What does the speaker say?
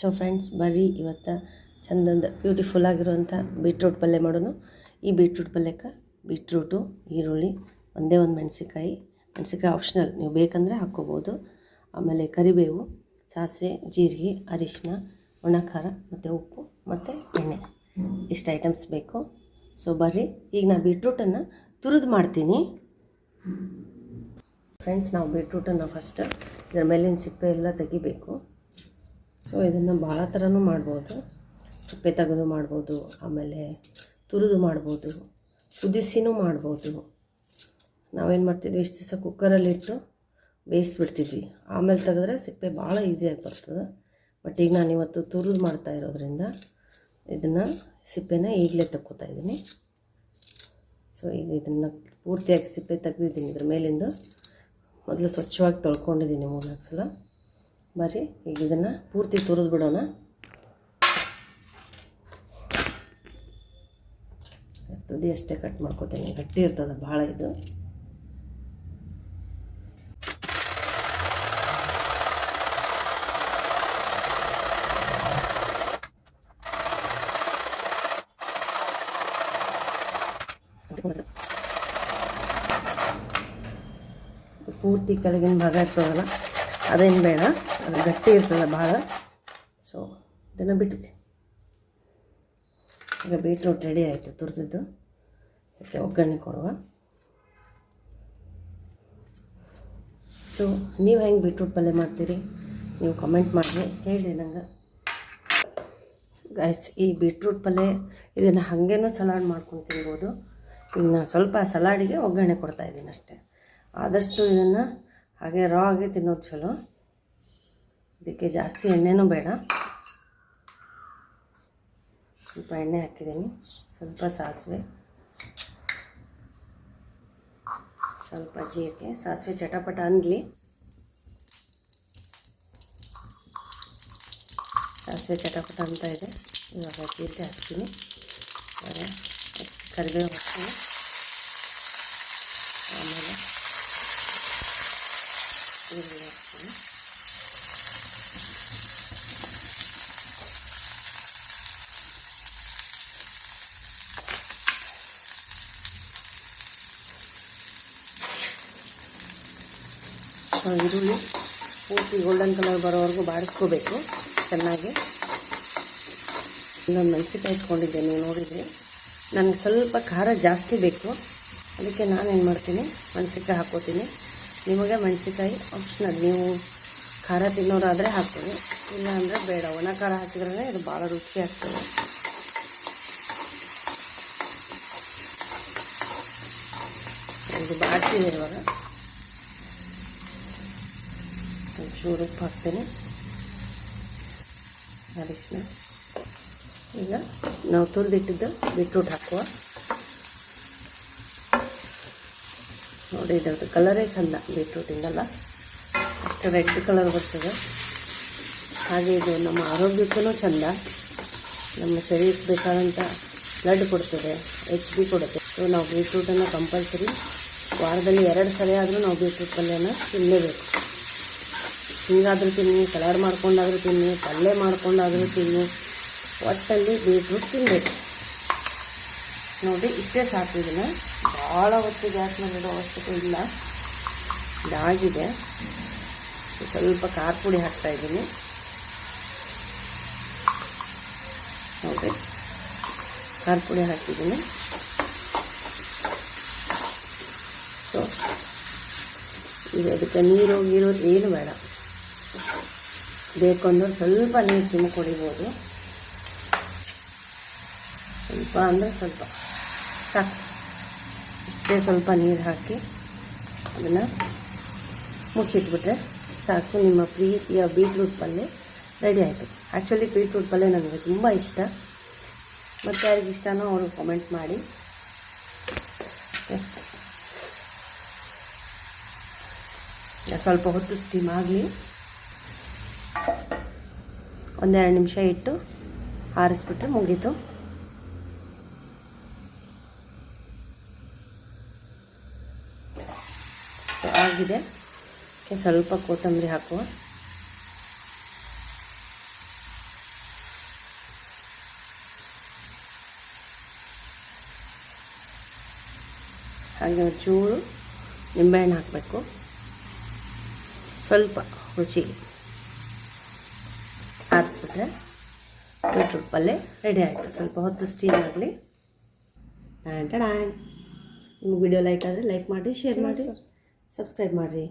So friends, ಬರ್ರಿ ಇವತ್ತು ಚಂದಂದ beautiful ಆಗಿರುವಂಥ ಬೀಟ್ರೂಟ್ ಪಲ್ಯ ಮಾಡೋಣ. ಈ ಬೀಟ್ರೂಟ್ ಪಲ್ಯಕ್ಕೆ ಬೀಟ್ರೂಟು, ಈರುಳ್ಳಿ, ಒಂದೇ ಒಂದು ಮೆಣಸಿಕಾಯಿ ಆಪ್ಷನಲ್, ನೀವು ಬೇಕಂದರೆ ಹಾಕ್ಕೋಬೋದು. ಆಮೇಲೆ ಕರಿಬೇವು, ಸಾಸಿವೆ, ಜೀರಿಗೆ, ಅರಿಶಿನ, ಒಣ ಖಾರ ಮತ್ತು ಉಪ್ಪು ಮತ್ತು ಎಣ್ಣೆ, ಇಷ್ಟು ಐಟಮ್ಸ್ ಬೇಕು. ಸೊ ಬರ್ರಿ, ಈಗ ನಾನು ಬೀಟ್ರೂಟನ್ನು ತುರಿದು ಮಾಡ್ತೀನಿ. ಫ್ರೆಂಡ್ಸ್, ನಾವು ಬೀಟ್ರೂಟನ್ನು ಫಸ್ಟ್ ಇದರ ಮೇಲಿನ ಸಿಪ್ಪೆ ಎಲ್ಲ ತೆಗಿಬೇಕು. ಸೊ ಇದನ್ನು ಭಾಳ ಥರನೂ ಮಾಡ್ಬೋದು. ಸಿಪ್ಪೆ ತೆಗೆದು ಮಾಡ್ಬೋದು, ಆಮೇಲೆ ತುರಿದು ಮಾಡ್ಬೋದು, ಕುದಿಸಿನೂ ಮಾಡ್ಬೋದು. ನಾವೇನು ಮಾಡ್ತಿದ್ವಿ, ಇಷ್ಟು ದಿವಸ ಕುಕ್ಕರಲ್ಲಿಟ್ಟು ಬೇಯಿಸ್ಬಿಡ್ತಿದ್ವಿ, ಆಮೇಲೆ ತೆಗೆದ್ರೆ ಸಿಪ್ಪೆ ಭಾಳ ಈಸಿಯಾಗಿ ಬರ್ತದೆ. ಬಟ್ ಈಗ ನಾನು ಇವತ್ತು ತುರಿದು ಮಾಡ್ತಾ ಇರೋದ್ರಿಂದ ಇದನ್ನು ಸಿಪ್ಪೆನ ಈಗಲೇ ತಕ್ಕೋತಾ ಇದ್ದೀನಿ. ಸೊ ಈಗ ಇದನ್ನು ಪೂರ್ತಿಯಾಗಿ ಸಿಪ್ಪೆ ತೆಗೆದಿದ್ದೀನಿ. ಇದ್ರ ಮೇಲಿಂದ ಮೊದಲು ಸ್ವಚ್ಛವಾಗಿ ತೊಳ್ಕೊಂಡಿದ್ದೀನಿ 3-4 ಸಲ. ಬರ್ರಿ, ಈಗ ಇದನ್ನು ಪೂರ್ತಿ ತುರಿದು ಬಿಡೋಣ. ತುದಿ ಅಷ್ಟೇ ಕಟ್ ಮಾಡ್ಕೋತೀನಿ, ಗಟ್ಟಿ ಇರ್ತದೆ ಭಾಳ ಇದು. ಪೂರ್ತಿ ಕೆಳಗಿನ ಭಾಗ ಇರ್ತದಲ್ಲ, ಅದೇನು ಬೇಡ, ಅದು ಗಟ್ಟಿ ಇರ್ತದೆ ಭಾಳ. ಸೊ ಇದನ್ನು ಬಿಟ್ಬಿಟ್ಟು ಈಗ ಬೀಟ್ರೂಟ್ ರೆಡಿ ಆಯಿತು ತುರಿದಿದ್ದು. ಅದಕ್ಕೆ ಒಗ್ಗರಣೆ ಕೊಡುವ. ಸೊ ನೀವು ಹೆಂಗೆ ಬೀಟ್ರೂಟ್ ಪಲ್ಯ ಮಾಡ್ತೀರಿ, ನೀವು ಕಮೆಂಟ್ ಮಾಡಿ ಹೇಳಿ ನಂಗೆ. ಗೈಸ್, ಈ ಬೀಟ್ರೂಟ್ ಪಲ್ಯ ಇದನ್ನು ಹಾಗೇನೂ ಸಲಾಡ್ ಮಾಡ್ಕೊಂಡು ತಿನ್ಬೋದು. ಇನ್ನು ಸ್ವಲ್ಪ ಸಲಾಡಿಗೆ ಒಗ್ಗರಣೆ ಕೊಡ್ತಾಯಿದ್ದೀನಿ ಅಷ್ಟೇ. ಆದಷ್ಟು ಇದನ್ನು ಹಾಗೆ ರಾ ಆಗಿ ತಿನ್ನೋದು ಚಲೋ. ಇದಕ್ಕೆ ಜಾಸ್ತಿ ಎಣ್ಣೆನೂ ಬೇಡ. ಸ್ವಲ್ಪ ಎಣ್ಣೆ ಹಾಕಿದ್ದೀನಿ, ಸ್ವಲ್ಪ ಸಾಸಿವೆ, ಸ್ವಲ್ಪ ಜೀರಿಗೆ. ಸಾಸಿವೆ ಚಟಪಟ ಅನ್ನಲಿ. ಸಾಸಿವೆ ಚಟಪಟ ಅಂತ ಇದೆ. ಇವಾಗ ಜೀರಿಗೆ ಹಾಕ್ತೀನಿ, ಕರಿಬೇವು ಹಾಕ್ತೀನಿ, ಆಮೇಲೆ ಈರುಳ್ಳಿ ಹಾಕ್ತೀನಿ. ಈರುಳ್ಳಿ ಪೂರ್ತಿ ಗೋಲ್ಡನ್ ಕಲರ್ ಬರೋವರೆಗೂ ಬಾಡಿಸ್ಕೋಬೇಕು ಚೆನ್ನಾಗಿ. ಇನ್ನೊಂದು ಮೆಣಸಿಕಾಯಿ ಇಟ್ಕೊಂಡಿದ್ದೆ, ನೀವು ನೋಡಿದ್ರಿ. ನನಗೆ ಸ್ವಲ್ಪ ಖಾರ ಜಾಸ್ತಿ ಬೇಕು, ಅದಕ್ಕೆ ನಾನೇನು ಮಾಡ್ತೀನಿ, ಮೆಣಸಿಕಾಯಿ ಹಾಕ್ಕೋತೀನಿ. ನಿಮಗೆ ಮೆಣಸಿಕಾಯಿ ಆಪ್ಷನಲ್, ನೀವು ಖಾರ ತಿನ್ನೋರಾದರೆ ಹಾಕ್ತೀನಿ, ಇಲ್ಲ ಅಂದರೆ ಬೇಡ. ಒಣ ಖಾರ ಹಾಕಿದ್ರೇ ಇದು ಭಾಳ ರುಚಿ ಆಗ್ತದೆ. ಇದು ಬಾಡ್ತಿದೆ. ಇವಾಗ ಒಂಚೂರು ಉಪ್ಪು ಹಾಕ್ತೀನಿ, ಅರಿಶಿನ. ಈಗ ನಾವು ತುರಿದಿಟ್ಟಿದ್ದು ಬೀಟ್ರೂಟ್ ಹಾಕುವ. ನೋಡಿ, ಇದ್ರದ್ದು ಕಲರೇ ಚೆಂದ, ಬೀಟ್ರೂಟಿಂದಲ್ಲ ಅಷ್ಟು ರೆಡ್ ಕಲರ್ ಬರ್ತದೆ. ಹಾಗೆ ಇದು ನಮ್ಮ ಆರೋಗ್ಯಕ್ಕೂ ಚೆಂದ, ನಮ್ಮ ಶರೀರಕ್ಕೆ ಬೇಕಾದಂಥ ಬ್ಲಡ್ ಕೊಡ್ತದೆ, HP ಕೊಡುತ್ತೆ. ಸೊ ನಾವು ಬೀಟ್ರೂಟನ್ನು ಕಂಪಲ್ಸರಿ ವಾರದಲ್ಲಿ 2 ಸಲ ಆದರೂ ನಾವು ಬೀಟ್ರೂಟ್ ಪಲ್ಯನ ತಿನ್ನಲೇಬೇಕು. ಹಿಂಗಾದರೂ ತಿನ್ನಿ, ಸಲಾಡ್ ಮಾಡ್ಕೊಂಡಾದರೂ ತಿನ್ನಿ, ಪಲ್ಯ ಮಾಡ್ಕೊಂಡಾದರೂ ತಿನ್ನಿ, ಒಟ್ಟಲ್ಲಿ ಬೀಟ್ರೂಟ್ ತಿನ್ನಬೇಕು. ನೋಡಿ, ಇಷ್ಟೇ ಸಾಕು. ಇದನ್ನು ಭಾಳ ಹೊತ್ತು ಗ್ಯಾಸ್ ಮೇಲೆ ಇಡೋ ಅವಶ್ಯಕತೆ ಇಲ್ಲ. ಇದಾಗಿದೆ. ಸ್ವಲ್ಪ ಖಾರ ಪುಡಿ ಹಾಕ್ತಾಯಿದ್ದೀನಿ. ನೋಡಿ, ಖಾರ ಪುಡಿ ಹಾಕಿದ್ದೀನಿ. ಸೊ ಈಗ ಅದಕ್ಕೆ ನೀರು ಏನು ಬೇಡ. ಬೇಕು ಅಂದ್ರೆ ಸ್ವಲ್ಪ ನೀರು ಚಿಮ್ಮಿ ಕುಡಿಬೋದು. ಸ್ವಲ್ಪ ಅಂದರೆ ಸ್ವಲ್ಪ ಸಾಕು. ಇಷ್ಟೇ ಸ್ವಲ್ಪ ನೀರು ಹಾಕಿ ಅದನ್ನು ಮುಚ್ಚಿಟ್ಬಿಟ್ರೆ ಸಾಕು. ನಿಮ್ಮ ಪ್ರೀತಿಯ ಬೀಟ್ರೂಟ್ ಪಲ್ಯ ರೆಡಿ ಆಯಿತು. ಆ್ಯಕ್ಚುಲಿ ಬೀಟ್ರೂಟ್ ಪಲ್ಯ ನನಗೆ ತುಂಬ ಇಷ್ಟ. ಮತ್ತು ಯಾರಿಗೆ ಇಷ್ಟನೋ ಅವರು ಕಾಮೆಂಟ್ ಮಾಡಿ. ಸ್ವಲ್ಪ ಹೊತ್ತು ಸ್ಟೀಮ್ ಆಗಲಿ. 1-2 ನಿಮಿಷ ಇಟ್ಟು ಆರಿಸ್ಬಿಟ್ರೆ ಮುಗೀತು. ಸೊ ಆಗಿದೆ. ಸ್ವಲ್ಪ ಕೊತ್ತಂಬರಿ ಹಾಕುವ. ಹಾಗೆ ಒಂಚೂರು ನಿಂಬೆಹಣ್ಣು ಹಾಕಬೇಕು, ಸ್ವಲ್ಪ ರುಚಿಗೆ. ಆರಿಸ್ಬಿಟ್ರೆ ಬೀಟ್ರೂಟ್ ಪಲ್ಯ ರೆಡಿ ಆಯಿತು. ಸ್ವಲ್ಪ ಹೊತ್ತು ಸ್ಟೀಮ್ ಆಗಲಿ. ನಿಮ್ಗೆ ವಿಡಿಯೋ ಲೈಕ್ ಆದರೆ ಲೈಕ್ ಮಾಡಿ, ಶೇರ್ ಮಾಡಿ, ಸಬ್ಸ್ಕ್ರೈಬ್ ಮಾಡಿರಿ.